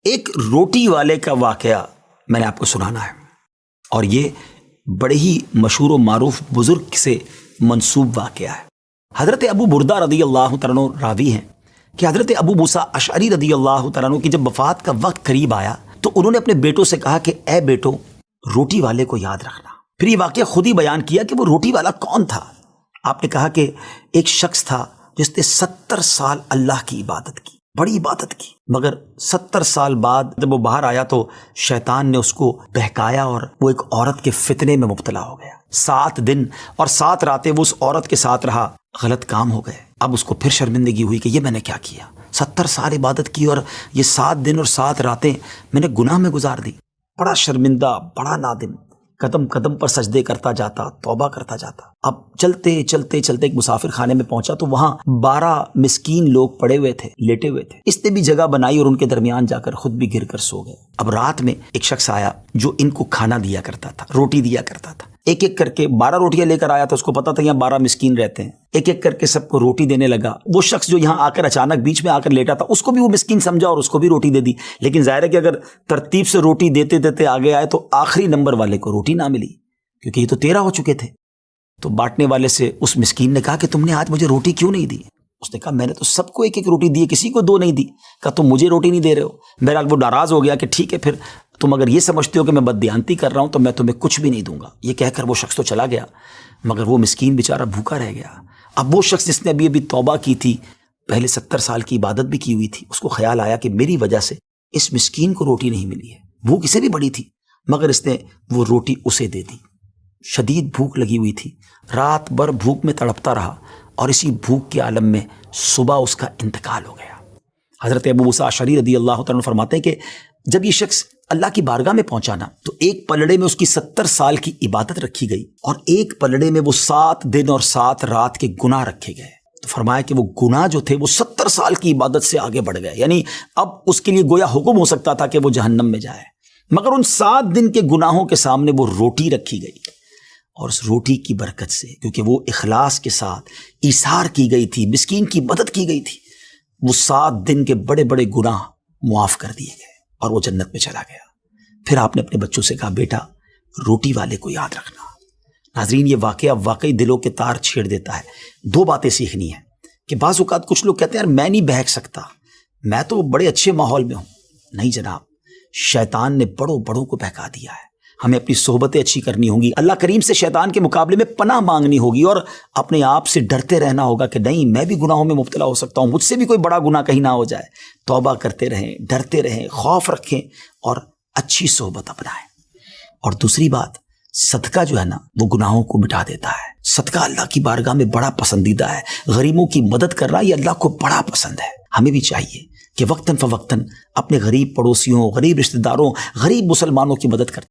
ایک روٹی والے کا واقعہ میں نے آپ کو سنانا ہے، اور یہ بڑے ہی مشہور و معروف بزرگ سے منسوب واقعہ ہے۔ حضرت ابو بردہ رضی اللہ تعالیٰ عنہ راوی ہیں کہ حضرت ابو موسیٰ اشعری رضی اللہ تعالیٰ عنہ کی جب وفات کا وقت قریب آیا تو انہوں نے اپنے بیٹوں سے کہا کہ اے بیٹو، روٹی والے کو یاد رکھنا۔ پھر یہ واقعہ خود ہی بیان کیا کہ وہ روٹی والا کون تھا۔ آپ نے کہا کہ ایک شخص تھا جس نے 70 سال اللہ کی عبادت کی، بڑی عبادت کی، مگر 70 سال بعد جب وہ باہر آیا تو شیطان نے اس کو بہکایا اور وہ ایک عورت کے فتنے میں مبتلا ہو گیا۔ 7 دن اور 7 راتیں وہ اس عورت کے ساتھ رہا، غلط کام ہو گئے۔ اب اس کو پھر شرمندگی ہوئی کہ یہ میں نے کیا کیا، 70 سال عبادت کی اور یہ 7 دن اور 7 راتیں میں نے گناہ میں گزار دی۔ بڑا شرمندہ، بڑا نادم، قدم قدم پر سجدے کرتا جاتا، توبہ کرتا جاتا۔ اب چلتے چلتے چلتے ایک مسافر خانے میں پہنچا تو وہاں 12 مسکین لوگ پڑے ہوئے تھے، لیٹے ہوئے تھے۔ اس نے بھی جگہ بنائی اور ان کے درمیان جا کر خود بھی گر کر سو گئے۔ اب رات میں ایک شخص آیا جو ان کو کھانا دیا کرتا تھا، روٹی دیا کرتا تھا۔ ایک ایک کر کے 12 روٹیاں لے کر آیا تھا، اس کو پتا تھا یہاں 12 مسکین رہتے ہیں۔ ایک ایک کر کے سب کو روٹی دینے لگا۔ وہ شخص جو یہاں آ کر اچانک بیچ میں آ کر لیٹا تھا، اس کو بھی وہ مسکین سمجھا اور اس کو بھی روٹی دے دی۔ لیکن ظاہر ہے کہ اگر ترتیب سے روٹی دیتے دیتے آگے آئے تو آخری نمبر والے کو روٹی نہ ملی، کیونکہ یہ تو 13 ہو چکے تھے۔ تو بانٹنے والے سے اس مسکین نے کہا کہ تم نے آج مجھے روٹی کیوں نہیں دی؟ اس نے کہا میں نے تو سب کو ایک ایک روٹی دی، کسی کو 2 نہیں دی۔ کہا تم مجھے روٹی نہیں دے رہے ہو؟ بہرحال وہ ناراض ہو گیا کہ ٹھیک ہے، پھر تم اگر یہ سمجھتے ہو کہ میں بددیانتی کر رہا ہوں تو میں تمہیں کچھ بھی نہیں دوں گا۔ یہ کہہ کر وہ شخص تو چلا گیا، مگر وہ مسکین بیچارہ بھوکا رہ گیا۔ اب وہ شخص جس نے ابھی توبہ کی تھی، پہلے 70 سال کی عبادت بھی کی ہوئی تھی، اس کو خیال آیا کہ میری وجہ سے اس مسکین کو روٹی نہیں ملی ہے۔ بھوک اسے بھی بڑی تھی، مگر اس نے وہ روٹی اسے دے دی۔ شدید بھوک لگی ہوئی تھی، رات بھر بھوک میں تڑپتا رہا اور اسی بھوک کے عالم میں صبح اس کا انتقال ہو گیا۔ حضرت ابو موسیٰ اشعری رضی اللہ تعالیٰ عنہ فرماتے ہیں کہ جب یہ شخص اللہ کی بارگاہ میں پہنچا نا تو ایک پلڑے میں اس کی 70 سال کی عبادت رکھی گئی اور ایک پلڑے میں وہ 7 دن اور 7 رات کے گناہ رکھے گئے۔ تو فرمایا کہ وہ گناہ جو تھے وہ 70 سال کی عبادت سے آگے بڑھ گئے، یعنی اب اس کے لیے گویا حکم ہو سکتا تھا کہ وہ جہنم میں جائے، مگر ان 7 دن کے گناہوں کے سامنے وہ روٹی رکھی گئی، اور اس روٹی کی برکت سے، کیونکہ وہ اخلاص کے ساتھ ایثار کی گئی تھی، مسکین کی مدد کی گئی تھی، وہ 7 دن کے بڑے بڑے گناہ معاف کر دیے گئے اور وہ جنت میں چلا گیا۔ پھر آپ نے اپنے بچوں سے کہا بیٹا روٹی والے کو یاد رکھنا۔ ناظرین، یہ واقعہ واقعی دلوں کے تار چھیڑ دیتا ہے۔ 2 باتیں سیکھنی ہیں کہ بعض اوقات کچھ لوگ کہتے ہیں یار میں نہیں بہک سکتا، میں تو بڑے اچھے ماحول میں ہوں۔ نہیں جناب، شیطان نے بڑوں بڑوں کو بہکا دیا ہے۔ ہمیں اپنی صحبتیں اچھی کرنی ہوں گی، اللہ کریم سے شیطان کے مقابلے میں پناہ مانگنی ہوگی اور اپنے آپ سے ڈرتے رہنا ہوگا کہ نہیں میں بھی گناہوں میں مبتلا ہو سکتا ہوں، مجھ سے بھی کوئی بڑا گناہ کہیں نہ ہو جائے۔ توبہ کرتے رہیں، ڈرتے رہیں، خوف رکھیں اور اچھی صحبت اپنائیں۔ اور دوسری بات، صدقہ جو ہے نا وہ گناہوں کو مٹا دیتا ہے۔ صدقہ اللہ کی بارگاہ میں بڑا پسندیدہ ہے، غریبوں کی مدد کرنا یہ اللہ کو بڑا پسند ہے۔ ہمیں بھی چاہیے کہ وقتاً فوقتاً اپنے غریب پڑوسیوں، غریب رشتہ داروں، غریب مسلمانوں کی مدد کرتے